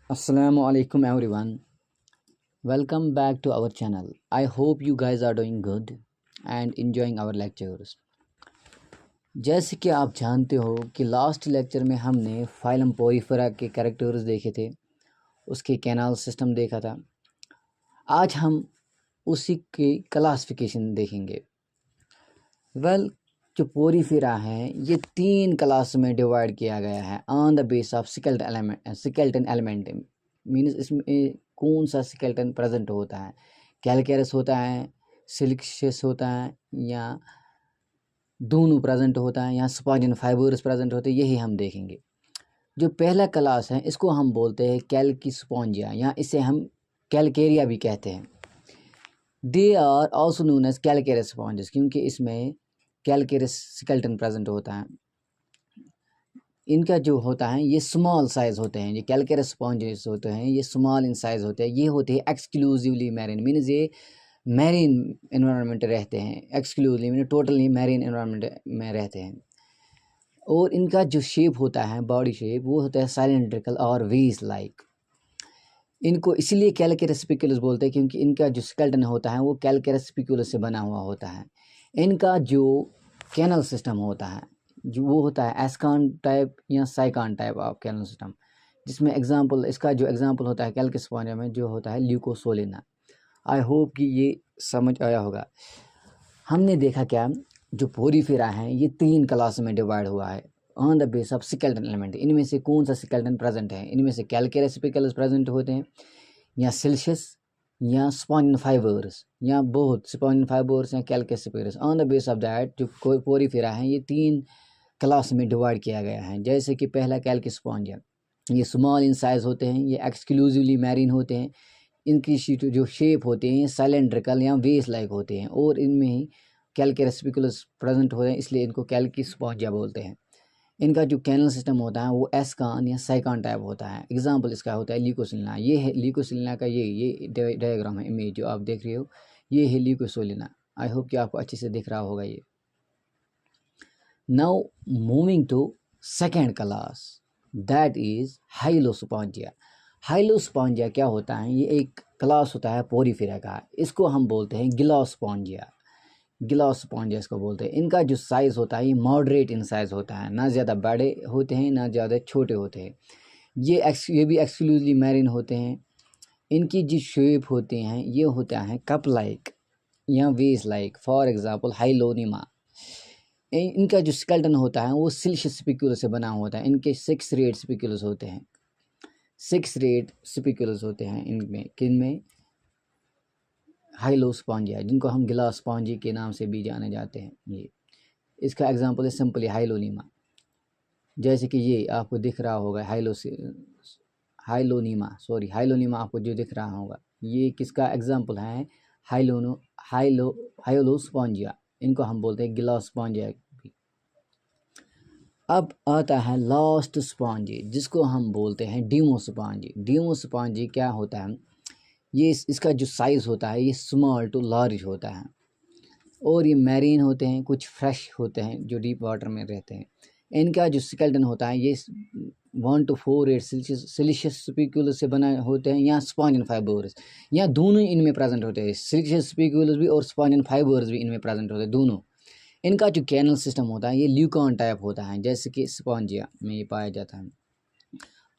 Assalamu alaikum everyone. Welcome back to our channel. I hope you guys are doing good and enjoying our lectures. जैसे कि आप जानते हो कि last lecture में हमने फाइलम पोरीफेरा के कैरेक्टर्स देखे थे, उसके कैनाल सिस्टम देखा था। आज हम उसी की क्लासिफिकेशन देखेंगे। जो पोरीफेरा है ये 3 क्लास में डिवाइड किया गया है on the base of skeleton element means इसमें कौन सा स्केलेटन प्रेजेंट होता है, कैलकेरस होता है, सिलिशियस होता है या दोनों प्रेजेंट होता है या स्पॉन्जिन फाइबर्स प्रेजेंट होते हैं, यही हम देखेंगे। जो पहला क्लास है इसको हम बोलते हैं कैल्किस्पॉन्जिया या इसे हम कैलकेरिया भी कहते हैं। They are also known as calcareous sponges क्योंकि इसमें कैलकेरस स्केलेटन प्रेजेंट होता है। इनका जो होता है ये स्मॉल साइज़ होते हैं। ये कैलकेरस स्पॉन्जेस होते हैं, ये स्मॉल इन साइज़ होते हैं। ये होते हैं एक्सक्लूसिवली मैरीन मीन्स ये मैरीन एनवायरनमेंट रहते हैं, exclusively mean totally marine environment में रहते हैं। और इनका जो शेप होता है, बॉडी शेप, वो होता है सिलेंड्रिकल और वेस लाइक। इनको इसलिए कैलकेरस स्पिक्यूलस बोलते हैं क्योंकि इनका जो स्केलेटन होता है वो कैलकेरस स्पिक्यूलस से बना हुआ होता है। इनका जो कैनल सिस्टम होता है जो वो होता है एस्कान टाइप या साइकान टाइप ऑफ कैनल सिस्टम, जिसमें इसका जो एग्जांपल होता है कैल्किस्पॉन्जिया में जो होता है ल्यूकोसोलिना। आई होप कि ये समझ आया होगा। हमने देखा क्या, जो पोरीफेरा है ये 3 क्लास में डिवाइड हुआ है on the base of skeleton element. इनमें से कौन सा स्केलेटन प्रेजेंट है, इनमें से कैलकेरस स्पिक्यूलस प्रेजेंट होते हैं या सिलिशियस या स्पॉन्जिन फाइबर्स या बोथ स्पॉन्जिन फाइबर्स या calcareous spicules. On the base of that जो पोरीफेरा है ये 3 क्लास में डिवाइड किया गया है। जैसे कि पहला कैल्किस्पॉन्जिया, ये स्मॉल इन साइज़ होते हैं, ये एक्सक्लूसिवली मैरीन होते हैं। इनकी जो शेप होते हैं सिलेंड्रिकल या वेस लाइक होते हैं और इनमें ही कैलकेरस स्पिक्यूलस प्रेजेंट होते हैं, इसलिए इनको कैल्किस्पॉन्जिया बोलते हैं। इनका जो कैनल सिस्टम होता है वो एस्कान या साइकान टाइप होता है। एग्जाम्पल इसका होता है ल्यूकोसिलिना। ये है ल्यूकोसिलिना का ये डायग्राम है, इमेज जो आप देख रहे हो ये है ल्यूकोसिलिना। आई होप कि आपको अच्छे से दिख रहा होगा ये। Now moving to second class, that is Hyalospongiae. Hyalospongiae क्या होता है, ये एक क्लास होता है पोरीफेरा का। इसको हम बोलते हैं गिलोस्पॉन्जिया। गिलोस्पॉन्जिया इसको बोलते हैं। इनका जो साइज़ होता है ये मॉडरेट इन साइज़ होता है, ना ज़्यादा बड़े होते हैं ना ज़्यादा छोटे होते हैं। ये भी एक्सक्लूसिवली मैरीन होते हैं। इनकी जो शेप होते हैं ये होता है कप लाइक या वेस लाइक। For example हाइलोनिमा। इनका जो स्केलेटन होता है वो सिलिशियस स्पिक्यूलस से बना होता है। इनके 6 रेड स्पिक्यूलस होते हैं, 6 रेड स्पिक्यूलस होते हैं इनमें। किनमें? हाइलोस्पॉन्जिया, जिनको हम गिलास्पॉन्जी के नाम से भी जाने जाते हैं। ये इसका एग्जांपल है सिंपली हाइलोनीमा। जैसे कि ये आपको दिख रहा होगा हाइलोनीमा आपको जो दिख रहा होगा ये किसका एग्जांपल है? हाइलोस्पॉन्जिया। इनको हम बोलते हैं गिलास्पॉन्जिया। अब आता है लास्ट स्पॉन्जी जिसको हम बोलते हैं डीमोस्पॉन्जी। डीमोस्पॉन्जी क्या होता है, ये इसका जो साइज़ होता है ये स्मॉल टू लार्ज होता है और ये मैरीन होते हैं, कुछ फ्रेश होते हैं जो डीप वाटर में रहते हैं। इनका जो स्केलेटन होता है ये 1 to 4 रेड सिलिशियस स्पिक्यूलस से बना होते हैं या स्पॉन्जिन फाइबर्स, या दोनों इनमें प्रेजेंट होते हैं। सिलिशियस स्पिक्यूलस भी और स्पॉन्जिन फाइबर्स भी इनमें प्रेजेंट होते हैं दोनों। इनका जो कैनल सिस्टम होता है ये ल्यूकॉन टाइप होता है, जैसे कि स्पॉन्जिया में ये पाया जाता है।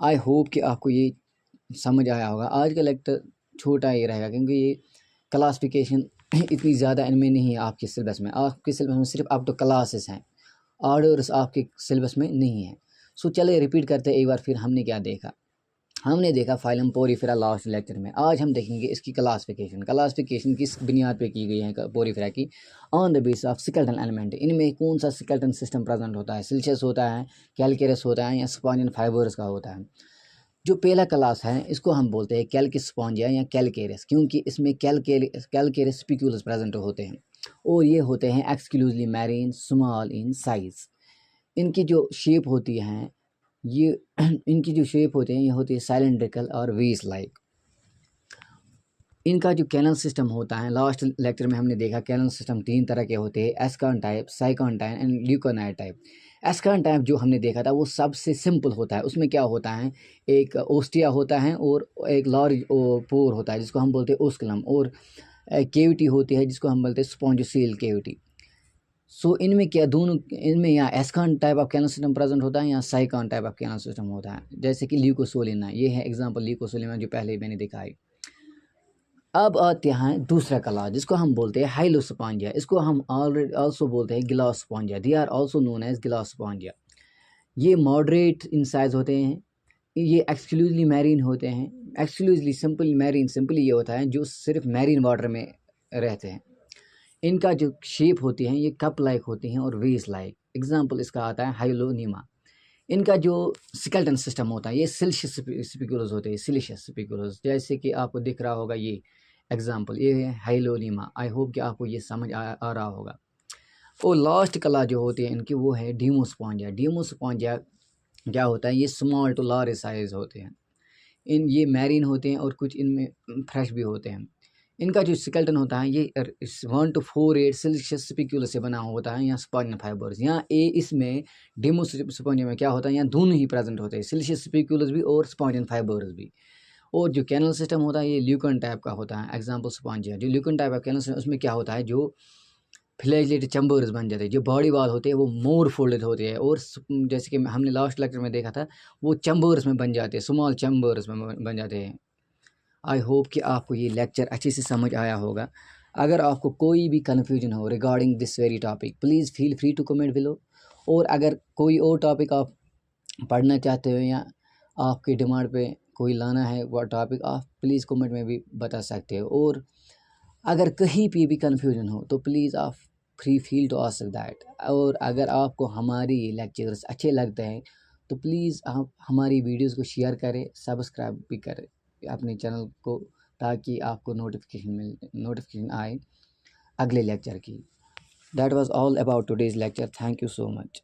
आई होप कि आपको ये समझ आया होगा। आज का लेक्चर छोटा ही रहेगा क्योंकि ये क्लासिफिकेशन इतनी ज़्यादा इनमें नहीं है आपके सिलेबस में। आपके सिलेबस में सिर्फ आप तो क्लासेस हैं, ऑर्डर्स आपके सिलेबस में नहीं है। सो चलिए रिपीट करते हैं एक बार फिर। हमने क्या देखा? हमने देखा फाइलम पोरीफेरा लास्ट लेक्चर में। आज हम देखेंगे इसकी क्लासिफिकेशन किस बुनियाद पे की गई है पोरीफेरा की? On the base of skeleton element. इनमें कौन सा स्केलेटन सिस्टम प्रेजेंट होता है? सिलिशियस होता है, कैलकेरस होता है या स्पॉन्जिन फाइबर्स का होता है। जो पहला क्लास है इसको हम बोलते हैं कैल्किस्पॉन्जिया या कैलकेरस क्योंकि इसमें कैलकेरस स्पिक्यूलस प्रेजेंट होते हैं और ये होते हैं exclusively marine, small in size. इनकी जो शेप होती है ये होती है सिलेंड्रिकल और वेस लाइक। इनका जो कैनल सिस्टम होता है, लास्ट लेक्चर में हमने देखा कैनल सिस्टम 3 तरह के होते हैं, ascon type, cyclone type and leuconite type. Ascon type जो हमने देखा था वो सबसे सिंपल होता है। उसमें क्या होता है, एक ओस्टिया होता है और एक लार्ज पोर होता है जिसको हम बोलते हैं ओस्कुलम, और केविटी होती है जिसको हम बोलते हैं स्पॉन्जियोसील केविटी। सो इनमें क्या, दोनों इनमें यहाँ ascon type of canal system present होता है, यहाँ cyclone type of canal system होता है। जैसे कि ल्यूकोसोलिना, ये है एग्जाम्पल ल्यूकोसोलिना जो पहले मैंने दिखाई। अब आते हैं दूसरा कला जिसको हम बोलते हैं हाइलोस्पोंजिया। इसको हम ऑलरेडी आल्सो बोलते हैं glasspongia. They are also known as glasspongia. ये मॉडरेट इन साइज होते हैं, ये एक्सक्लूसिवली मैरीन होते हैं। एक्सक्लूसिवली सिंपल मैरीन, सिंपली ये होता है जो सिर्फ मैरीन वाटर में रहते हैं। इनका जो शेप होती है ये कप लाइक होती हैं और वेस लाइक। एग्जाम्पल इसका आता है हाइलोनीमा। इनका जो स्केलेटन सिस्टम होता है ये सिलिशियस स्पिकुलस होते हैं, सिलिशियस स्पिकुलस। जैसे कि आपको दिख रहा होगा ये एग्जाम्पल, ये है हाइलोनीमा। आई होप कि आपको ये समझ आ रहा होगा। और लास्ट कला जो होती है इनकी वो है डीमोस्पोंजिया। डीमोस्पोंजिया क्या होता है, ये स्मॉल टू लार्ज साइज होते हैं। ये मैरीन होते हैं और कुछ इनमें फ्रेश भी होते हैं। इनका जो स्केलेटन होता है ये 1 to 4 सिलिशियस स्पिक्यूलस से बना होता है, यहाँ स्पॉन्जिन फाइबर्स। यहाँ इसमें डीमोस्पोंजिया में क्या होता है, यहाँ दोनों ही प्रेजेंट होते हैं, सिलिशियस स्पिक्यूलस भी और स्पॉन्जिन फाइबर्स भी। और जो कैनल सिस्टम होता है ये ल्यूकन टाइप का होता है। एग्जाम्पल स्पॉन्जिया, जो ल्यूकन टाइप का कैनल सिस्टम, उसमें क्या होता है, जो फ्लैजिलेटेड चैम्बर्स बन जाते हैं। जो बॉडी वाल होते हैं वो मोर फोल्डेड होते हैं, और जैसे कि हमने लास्ट लेक्चर में देखा था वो चैम्बर्स में बन जाते हैं, स्मॉल चैम्बर्स में बन जाते हैं। आई होप कि आपको ये लेक्चर अच्छे से समझ आया होगा। अगर आपको कोई भी कन्फ्यूजन हो regarding this very topic, please feel free to comment below. और अगर कोई और टॉपिक आप पढ़ना चाहते हो या आपकी डिमांड पे कोई लाना है वो टॉपिक, आप प्लीज़ कमेंट में भी बता सकते हो। और अगर कहीं पे भी कन्फ्यूजन हो तो प्लीज़ आप free feel to ask that. और अगर आपको हमारी लेक्चर्स अच्छे लगते हैं तो प्लीज़ आप हमारी वीडियोस को शेयर करें, सब्सक्राइब भी करें अपने चैनल को, ताकि आपको नोटिफिकेशन आए अगले लेक्चर की। That was all about today's lecture. Thank you so much.